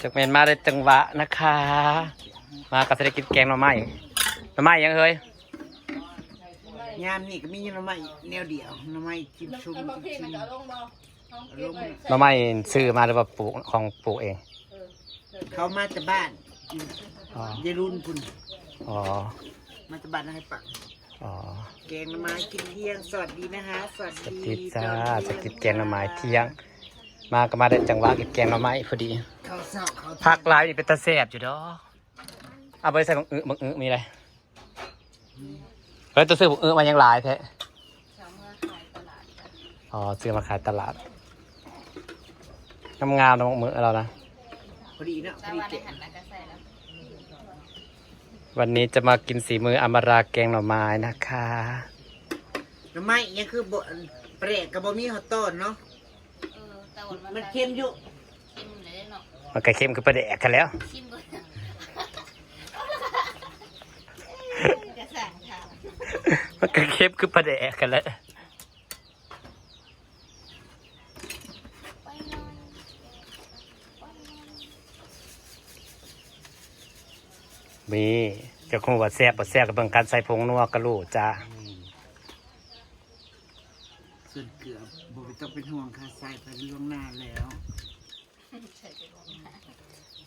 จากเมนมาได้จังหวะนะคะมากับเศรษฐกิจแกงหน่อไม้ยังเฮ้ยยามนี่ก็มีหน่อไม้แนวเดียวหน่อไม้กินชุ่มกินชิมหน่อไม้ซื้อมาหรือว่าปลูกของปลูกเองเขามาจากบ้านยายรุ่นคุณอ๋อมาจากบ้านให้ปักอ๋อแกงหน่อไม้กินเที่ยงสวัสดีนะคะสวัสดีจ้าสกิดแกงหน่อไม้เที่ยงมาก็มาได้จังหวะกินแกงหน่อไม้พอดีผักลายนี่เป็นตะแสบอยู่ดอกเอาไปใส่บังมีอะไรเฮ้ยตัวซื้อบังมายังหลายแท้อ๋อซื้อมาขายตลาดงามๆนะบังเรานะพอดีเนาะพอดีเก๋วันนี้จะมากินสีมืออมราแกงหน่อไม้นะคะหน่อไม้ยังคือบ่เปรกกับบะหมี่ฮอตต้นเนาะมันเค็มอยู่มันก็เค็มคือประเดะกันแล้วมันก็เค็มคือประเดะกันแล้วมีเจ้าของว่าแซ่บกับเบิ่งการใส่ผงนัวกระลูจ้าส่วนเกลือบ่ต้องเป็นห่วงค่ะใส่ไปล่วงหน้าแล้ว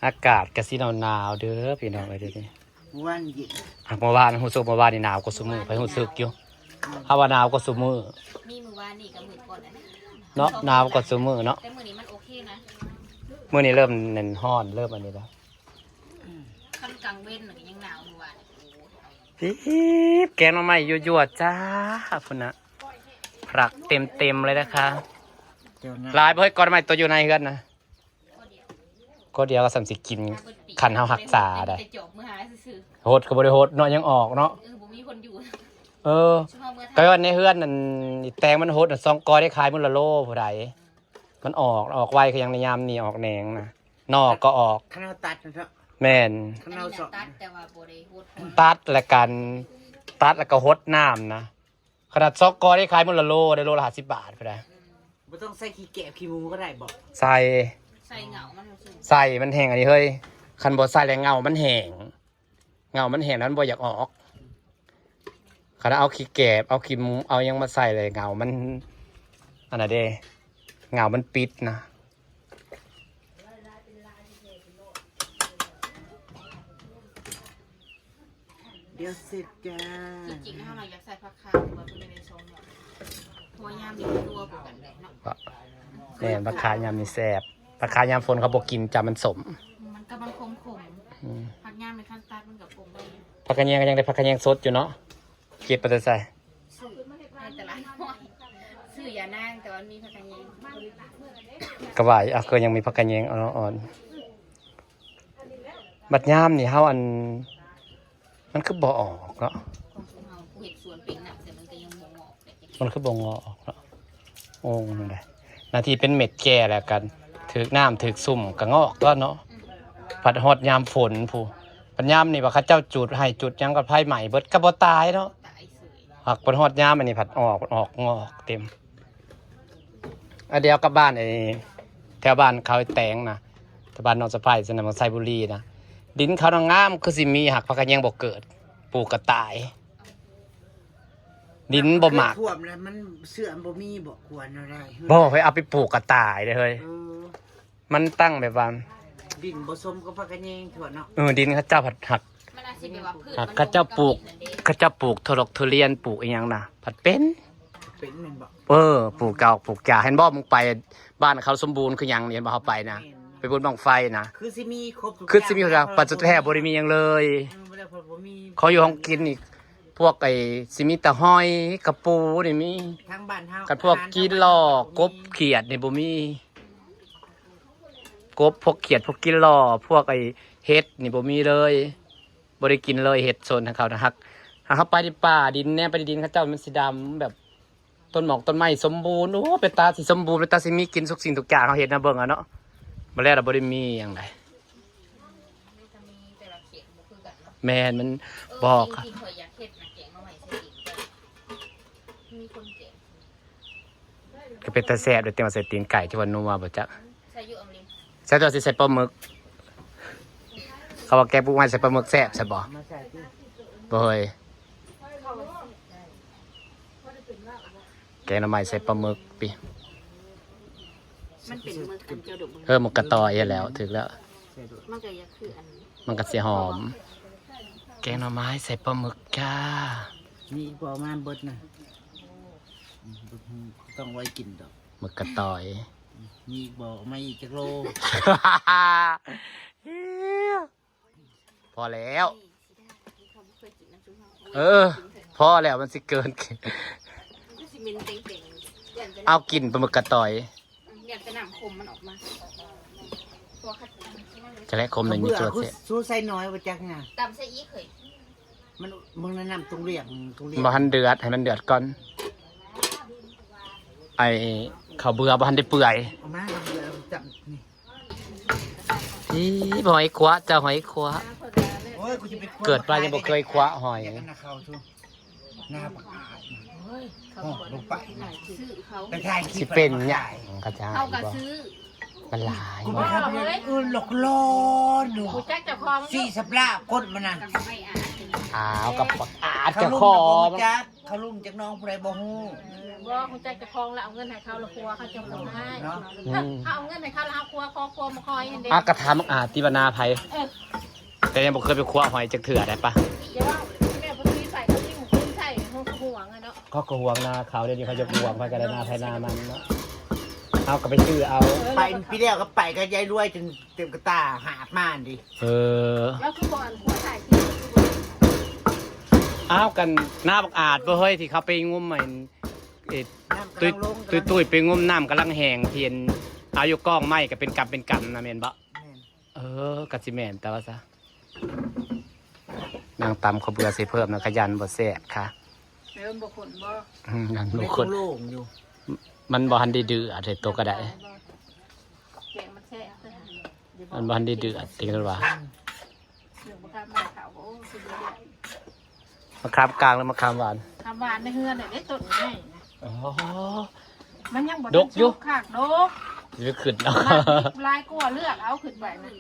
อากาศกะสิหนาวเด้อพี่น้องเอ้ยเด้อนี่วันเย็นเมื่อวานฮู้สึกเมื่อวานนี่หนาวกว่าซุมื้อไปฮู้สึกอยู่ถ้าว่าหนาวกว่าซุมื้อมีมื้อวานนี่กับมื้อก่อนเนาะหนาวกว่าซุมื้อเนาะแต่มื้อนี้มันโอเคนะมื้อนี้เริ่มเน้นร้อนเริ่มอันนี้แล้วค่อนกลางเว้นนี่ยังหนาวอยู่ว่ะปี๊บแกงหน่อไม้ยั่วๆจ้าพุ่นน่ะผักเต็มเลยนะคะลายบ่ให้ก่อนใหม่ตัวอยู่ในเฮือนนะก็เดียวก็สำสิกินขันเฮาหักษาได้โหดก็บ่ได้โหดเนาะยังออกเนาะบ่มีคนอยู่ก็วันในเฮือนนั่นแตงมันโหด2กอได้ขายมื้อละโลผู้ใดมันออกไวคือยังในยามนี่ออกแหนงนะนอกก็ออกขนาดตัดนะครับแม่นขนาดตัดแต่ว่าบ่ได้โหดตัดแล้วก็หดน้ำนะขนาด2กอได้ขายมื้อละโลได้โลละ50 บาทผู้ใดบ่ต้องใส่ขี้แกะขี้หมูก็ได้บ่ใส่เหงามันใส่มันแห้งอันนี้เฮ้ยคันบ่ใส่แล้วเงามันแห้งนั้นบ่อยากออกคันเอาขี้แกบเอาขี้หมูเอายังมาใส่เลยเงามันอันนั้นเด้เงามันปิดนะเดี๋ยวเสร็จจ้าจริงๆถ้าเราอยากใส่ผักขาวว่าเป็นในซองเนี่ยตัวยามนี่ตัวปกติเนาะแม่ผักขายามนี่แซ่บผักขายามฝนเขาบอกกินจำมันสมมันก็มันขมผักยามในขั้นตัดมันกับปรุงได้ผักกระเนียงก็ยังได้ผักกระเนียงสดอยู่เนาะเก็บไปใส่ซื้อในตลาดน้อยซื้อยานางแต่ว่ามีผักกระเนียงกระบายก็ยังมีผักกระเนียงอ่อนบัดยามนี่เฮาอันมันคือบ่ออกเนาะมันคือบ่งอออกเนาะโอ้นั่นแหละนาทีเป็นเม็ดแก่แล้วกันถึกน้ำถึกซุ่มกระงอกก็เนาะผัดฮอดยามฝนผู้ปัญญามนี่ว่าเขาเจ้าจุดให้จุดยังกับไผ่ใหม่เบิดกระบ่ตายเนาะผักผัดฮอดยามอันนี้ผัดออกงอกเต็มอันเดียวกับบ้านไอ้แถวบ้านเขาแตงนะแถวบ้านนองสะไพรสนามไซบุรีนะดินเขางามคือสิมีหักผักกระเนียงบ่เกิดปลูกกระต่ายดินบ่หมักท่วมแล้วมันเสื่อมบ่มีบ่ควรอะไรบ่ให้เอาไปปลูกกระต่ายเด้อเฮ้ยมันตั้งแบบว่าดินบ่สมกับผักกระเนียงถั่วเนาะดินเขาเจ้าผัดหักเขาเจ้าปลูกทุเรียนปลูกอีหยังนะผัดเป็นแม่นบ่ปลูกเก่าปลูกจ่าเห็นบ่มึงไปบ้านเขาสมบูรณ์คือหยังเห็นบ่เขาไปนะไปบนบังไฟนะคือสิมีครบทุกอย่างปัจจุบันบ่ได้มีหยังเลยเขาอยู่ห้องกินอีกพวกไอ้สิมีตะห้อยกระปูนี่มีทั้งบ้านเฮากับพวกกินลอกบเขียดนี่บ่มีกบพวกเขียดพวกกินลอพวกไอ้เห็ดนี่บ่มีเลยบ่ได้กินเลยเห็ดโซนทางเขานะฮักเขาไปในป่าดินแน่ไปในดินเขาเจ้ามันสีดำแบบต้นหมอกต้นไม้สมบูรณ์โอ้เป็นตาสีสมบูรณ์เป็นตาสีมีกินทุกสิ่งทุกอย่างเขาเห็ดนะเบิ่งอ่ะเนาะมาแล้วเราบ่ได้มีอย่างไรแม่มันบอกก็เป็นตาแซ่บโดยเต็มใส่ตีนไก่ที่วันนัวบ่จ๊ะใส่ตัวสิใส่ปลาหมึก เขาว่าแกงปูม้าใส่ปลาหมึกแซ่บใช่บ่ มาใส่ที่ บ่เฮ้ยแกงหน่อไม้ใส่ปลาหมึกปิ มันเป็นมือกันเจ้าดุ หมกกระต่อยแล้วถึงแล้ว ใส่ด้วย มันก็อยากคืออัน มันก็สิหอม แกงหน่อไม้ใส่ปลาหมึกจ้า นี่บ่มาเบิดนะต้องไว้กินดอก หมึกกระต่อย นี่บ่ไม่จักโล พอแล้ว เขาเคยกินน้ำซุป เออ พอแล้วมันสิเกิน ก็สิมินเต็งๆอย่างจะ เอากินปลาหมึกกระต่อย อยากจะนำคมมันออกมาตัวขัด จะแลกคมหนึ่งมีตัว คือ เสีย สู้ใส่น้อยว่าจักน่ะ ตำใส่อีเคย มันมึงแนะนำตรงเรียงตรงเรียง บ่ทันเดือดให้มันเดือดก่อน ไอข้าวเบื่อบ่ทันได้เปื่อย เอามาเดี๋ยวจับนี่ นี่หอยคว้าเจ้าหอยคว้า โอ้ยกูจะไปคว้ เกิดมายังบ่เคยคว้าหอย อยากกันนะเขาทุกหน้าปากอาด เฮ้ยเขา โอ้ บอก ลงไป ซื้อเขา ไปถ่ายคลิ สิ ป เป็นใหญ่กระจาย เขาก็ บ่ ซื้อ มันหลาย กู บ่ ไปทำเลยหลอกล่อดู กูแจ็คจะคลอง สี่สับลาบกดมันน่ะ ไม่อ่าน อ้าวกับอาจ เขา จะ ลุ่ คอ มจักเขาลุ่มจากน้องผู้ใดบ่ฮู้ ว่ากูแจ็คจะคลองแล้วเอาเงินให้เขาแล้วครัวเขาจะคลองให้ เนาะ ถ้าเอาเงินให้เขาแล้วเอาครัวมาคอยเห็นเด็ก อากระทำอาติบนาภัย แต่ยังบ่เคยไปคว้าหอยจักเถื่อได้ปะ เดี๋ยวแม่พอดีใส่เขาที่หมูขึ้นใส่ห้องห่วงอะเนาะ เขาก็ห่วงนาเขาเดี๋ยวนี้เขาจะห่วงไปกันนาภัยนามันเนาะเอาก็ไปซื้อเอา ไปพี่เดียวก็ไปก็ยายรวยจนเต็มกระตาหาบม่านดิ เออ แล้วคือบอกครัวใส่ที่ อ้าวกันหน้าบักอาจบ่เฮ้ยที่เขาไปงมใหม่เอ็ด น้ำ ตุ้ย กำลังลง ตุ้ยไปงมน้ำกำลังแห้งเทียนเอาอยู่กล้องไม้ก็เป็นกำเป็นกำนะแม่นบ่ แม่น เออกะสิแม่นแต่ว่าซะนางตำข้าวเบื่อสิเพิ่มนะขยันบ่แซ่บค่ะ เริ่มบอกคนบ่ นั่น ไม่ บ่ค ต้ น โล่งอยู่ มันบ่ทันได้เดือดเลยตัวก็ได้ แกมันแซ่บ มันบ่ทันได้เดือดติงกันว่า หนึ่งประการมาขาวโอ้คือเยอะ มะขามกลางแล้วมะขามหวาน ทำหวานในเฮือนเนี่ยได้ต้นง่ายนะ อ๋อ มันยังบ่ ดกอยู่ ขากดก สิขึ้นเอา มันลายกลัวเลือกเอาขึ้นไปนะ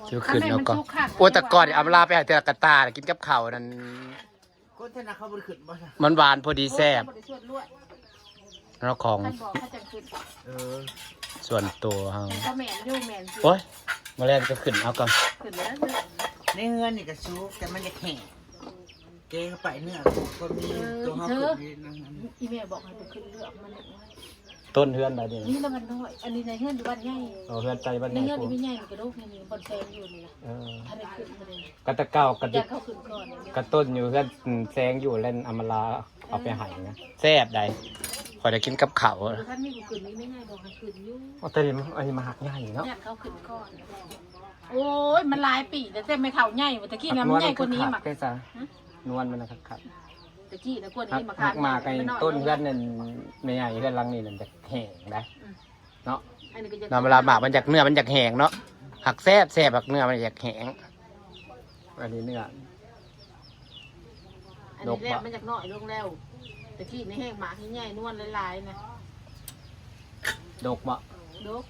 สิขึ้นเอาก่อน ทำไมมันสุกคัก โอ้แต่ก่อนนี่เอาเวลาไปหาแต่ละกะตากินกับข้าวนั่น คนธนาเขาบริขึ้นบ่ซะ มันหวานพอดีแซ่บ โอ้ยบ่ได้ชวดลวด แล้วของ ท่านบอกเขาจะขึ้น เออ ส่วนตัวเฮา แต่ก็แม่นอยู่แม่นสิ โอ้ยมาแล้วก็ขึ้นเอาก่อน ขึ้นแล้ว ในเฮือนนี่ก็ซุกแต่มันจะแข็งเกเข้าไปเนื้อก็มีตัวเฮาขึ้นนี่นั่น อีแม่บอกให้ไปขึ้นเลือกมันเนี่ย ต้นเฮือนใดนี่ นี่แล้วมันน้อยอันนี้ในเฮือนอยู่บ้านใหญ่ เอาเฮือนใจบ้าน ใน ไหน เฮือน กู นี่ไม่ใหญ่มันกระโดกนี่บนแซงอยู่นี่นะ เออ ถ้าได้ขึ้นมาเลย กะตะเก้ากะ อ ดิ ยากเข้าขึ้นก่อนเนี่ย กระต้นอยู่เฮือนแซงอยู่เล่นอำมราเอาไปให้นะแซ่บใดขอยได้กินกับข้าว ท่านมีบุขึ้นนี้ไม่ง่ายบอกให้ขึ้นอยู่ เอาแต่นี่อันนี้มาหักใหญ่เนาะ อยากเข้าขึ้นก่อนโอ้ยมันหลายปีแต่แต่ไม่เข่าใหญ่ตะกี้นะมันใหญ่กว่านี้หมัก ได้จ้ะนวลมันนะครับครับ ตะกี้นะกว่า หัก นี้หมัก หักมาไกลต้นเฮือนนั่นไม่ใหญ่เฮือนหลังนี่นั่นจะแห้งได้เนาะ อันนี้ก็จะ นำเวลาหมากมันจากเนื้อมันจากแห้งเนาะหักแซ่บแซ่บหักเนื้อมันจากแห้งอันนี้เนื้อ อันนี้แรกมันจากน้อยลงแล้วตะกี้ในแห้งหมาที่ใหญ่นวลหลายๆนะ ดกบ่ ดก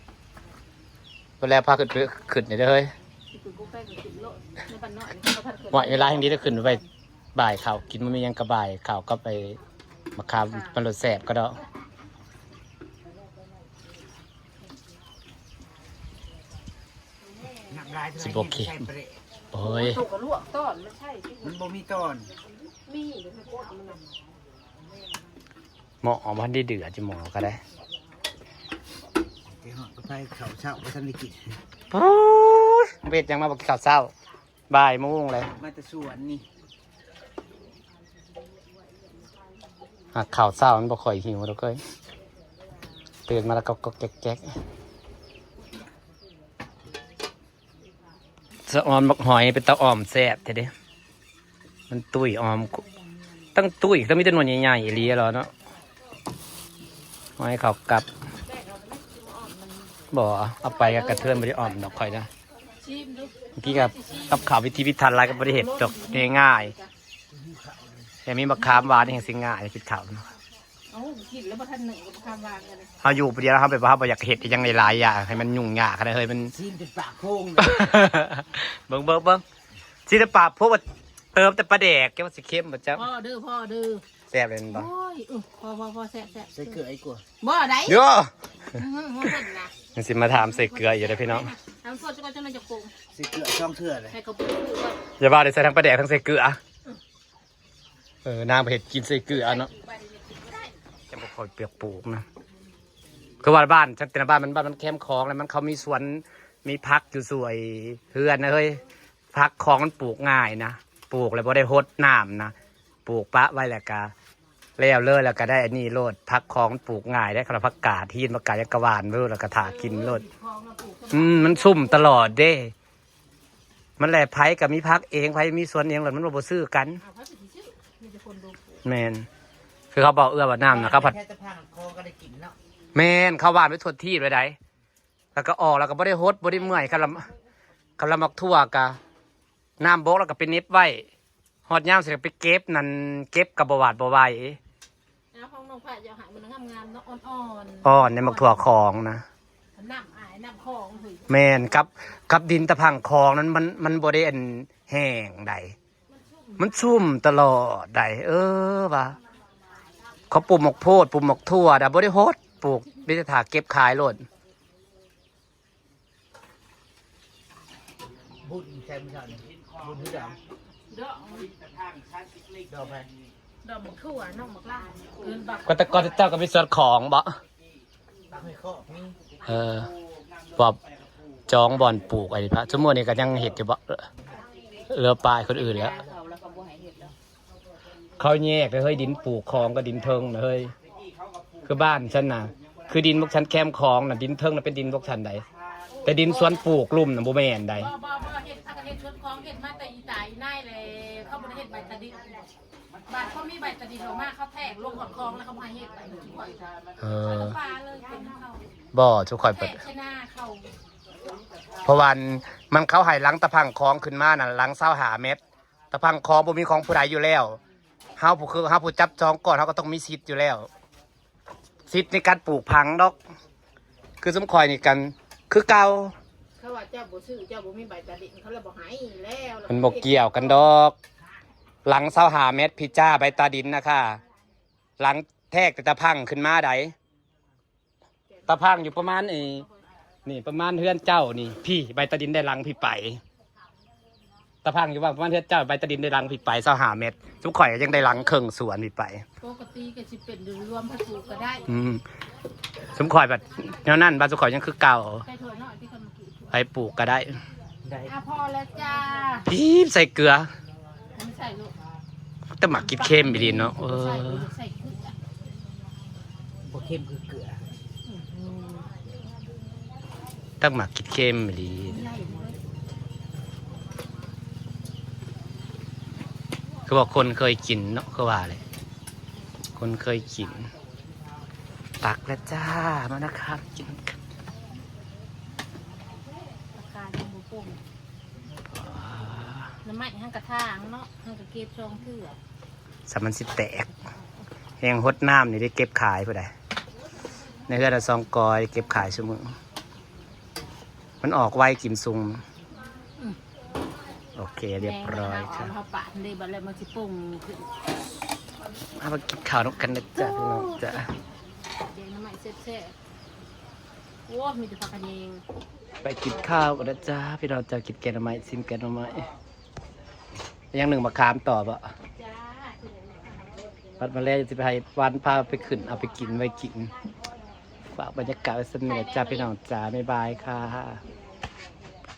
เวลาพาขึ้นไปขึ้นนี่เด้อเฮ้ย ที่คุณกูแป้งกับขึ้นโลดในบ้านน้อยนี่เขาพัดขึ้น ว่าเวลาอย่างนี้จะขึ้นไปบ่ายข่าวกินมันมียังกระบ่ายข่าวก็ไปมาคามมันรสแซ่บก็ได้ หนักลายเท่าไหร่ สิบโอเค ใช่เปรต โอ้ย ตกกระลวกต้อนไม่ใช่ที่ มันบ่มีตอน มีหรือไม่โคตรมันนะ หมอมันได้เดือดจะหมอก็ได้ เดี๋ยวก็ไปเขาเช่าไปทันได้กิน โอ้ยเบ็ดยังมาบอกข่าวเศร้าบ่ายโมงเลย มาแต่สวนนี่ หากข่าวเศร้ามันบ่ค่อยหิวแล้วก็ตื่นมาแล้วก็แก๊กสะออนบักหอยเป็นตาอ่อมแซ่บเท่เด้มันตุ้ยอ่อมตั้งตุ้ยต้องมีจำนวนใหญ่ๆอีหลีเหรอเนาะหอยเขากลับบ่เอาไปกับกระเทือนไม่ได้อ่อมดอกข่อยนะ ชิมดู เมื่อกี้กับข่าววิธีพิธันอะไรก็ไม่ได้เห็นดอกง่ายๆแต่มีมะขามหวานนี่แห่งสิ่งง่ายคิดข่าวเนาะ อ เอากินแล้วบ่ทันหนึ่งกับข้ามวางกันเลย เขาอยู่เดียวเขาแบบว่าเขาอยากเห็ดอยังหลายๆอย่างให้มันยุ่งยากอะไรเฮ้ยมัน ซีนเป็นปากโพง เบิ่งศิลปะพวกว่าเติมแต่ปลาแดกแกว่าสิเข้มบ่จ๊ะ พ่อดื้อ แซ่บเลยบ่ โอ้ยพอแซ่บ ใส่เกลือไอ้กลัว บ่ได้ โย่ มันเพิ่นนะ มันสิมาถามใส่เกลืออยู่เด้อพี่น้อง น้ำสดก็จะมาจากปรุง ใส่เกลือช่องเถื่อเลย ให้กระปุกคือว่า อย่าว่าได้ใส่ทั้งปลาแดกทั้งใส่เกลือนางไปเห็ดกินใส่เกลือเนาะจะบ่ค่อยเปียกปลูกนะคือว่าบ้านฉันแต่ละบ้านมันแคมป์คลองแล้วมันเขามีสวนมีพักอยู่สวยเฮือนนะเฮ้ยพักคลองมันปลูกง่ายนะปลูกแล้วบ่ได้หดน้ำนะปลูกปะไว้แล้วก็แล้วเลยแล้วก็ได้อันนี้โลดพักคลองมันปลูกง่ายได้ครับผักกาดที่ผักกาดยักกะวานเด้อแล้วก็ถากินโลด คลองมาปลูก มันซุ่มตลอดเด้ มันแหละไผกับมีพักเองไผมีสวนเองหรอมันบ่ซื้อกัน เอาพระสิชื่อมีแต่คนดูปลูก แมนคือเขาบอกว่าน้ำนะครับผัด แค่จะพังคอก็ได้กินเนาะ แมนเขาหวานไว้ทดที่ไว้ได้แล้วก็ออกแล้วก็บ่ได้ฮดบ่ได้เมื่อยกะละมักทั่วกะน้ำบกแล้วก็ไปเน็บไว้ฮอดยามสิไปเก็บนั่นเก็บกับบ่หวาดบ่ไหว แล้วของน้องผ้าจะหายมันงามๆเนาะอ่อน อ่อนในมักทั่วของนะ ๆน้ำอายน้ำคลองเฮ้ย แมนกับดินตะพังคลองนั้นมันบ่ได้อันแห้งใดมันชุ่มตลอดใดว่ะเขาปลูกหมกโพดปลูกหมกทั่วแต่บ่ได้ฮดปลูกไม่ได้ถาเก็บขายโลด บุญแซมชาเนี่ยบุญที่ดอก ดอก ดอกไป ดอกหมกถั่วน้องหมกล่าเอิ้นบัก ก็แต่ก่อนเจ้าก็มีส่วนของบ่ ตักให้ข้อมี บ่จองบ่อนปลูกอะไรพระชั่วโมงนี้ก็ยังเห็ดอยู่บ่เรือปลายคนอื่นแล้ว เขาแล้วก็บ่ให้เฮ็ดแล้ว เขาแยกเลยเฮ้ยดินปลูกคลองกับดินเทิงนะเฮ้ยคือบ้านฉันน่ะคือดินพวกฉันแคมคลองน่ะดินเทิงน่ะเป็นดินพวกฉันใดแต่ดินสวนปลูกลุ่มน่ะบ่แม่นใด บ่เฮ็ดถ้าก็เฮ็ดชวนคลองเฮ็ดมาแต่อีตายอีนายเลยเขาบ่ได้เฮ็ดใบตะดินบ้านเขามีใบตะดินออกมาเขาแทกลงหอดคลองแล้วเขามาเฮ็ดใบตะดิน ปลาเลยเป็นเขา บ่ทุกข่อย แท เปิด กชนะเขา เพราะวันมันเขาให้หลังตะพังคลองขึ้นมาน่ะหลัง25 เมตรตะพังคลองบ่มีของผู้ใดอยู่แล้วเฮาผู้คือเฮาผู้จับจองก่อนเฮาก็ต้องมีสิทธิ์อยู่แล้วสิทธิ์ในการปลูกพังดอก คือสมคอยนี่กันคือเก่า เขาว่าเจ้าบ่ซื้อเจ้าบ่มีใบตะดินเขาเลยบ่ให้แล้ว มันบอกเกี่ยวกันดอก หลัง25 เมตรพิจ้าใบตาดินนะคะหลังแทกแต่ตะพังขึ้นมาไดตะพังอยู่ประมาณนี่ประมาณเฮือนเจ้านี่พี่ใบตาดินได้หลังพี่ไปตะพังอยู่ว่าประมาณเฮือนเจ้าใบตาดินได้หลังพี่ไป25 เมตรทุกข่อยยังได้หลังครึ่งสวนพี่ไป ปกติก็สิเป็นรวมผสมก็ได้ สมข่อยแบบแนวนั้นบ้านสมข่อยยังคือเก่า ใส่ถั่วน้อยที่เขามากิน ไปปลูกก็ได้ ได้ พอแล้วจ้า พีบใส่เกลือ ไม่ใส่ลูก แต่หมักกินเค็มไปดีเนาะใส่ใส่ขึ้นอ่ะ บ่เข้มคือเกลือ ต้องหมักกินเค็มไปดี ไล่เลย คือบอกคนเคยกินเนาะคือว่าเลยคนเคยกินตักแล้วจ้ามานะครับกินกัน ปากกาจังบุปุ่มน้ำมันห้างกระทางเนาะห้างกระเก็บซองเถื่อ สามันสิแตกแหงหดน้ำนี่ได้เก็บขายผู้ใดในเรือนละ2 กอยเก็บขายชั่วโมงมันออกไวกินซุงโอเคเรียบร้อยครับ เขาปาดเลยบัดแล้วมันสิปุ่งขึ้น เอามากินข้าวนกกันนะจ๊ะพี่น้องจ้ะ เดี๋ยวน้ำมันแซ่บๆโอ้มีแต่ผักกระเยง ไปกินข้าวกันนะจ๊ะพี่น้องจะกินแกงหน่อไม้ซิมแกงหน่อไม้ยังหนึ่งมะขามต่อปะ จ้า วันมาแล้วจะไปให้วันพาไปขึ้นเอาไปกินไว้กินฝากบรรยากาศไว้เสนอจ้าพี่น้องจ้าบ๊ายบายค่ะ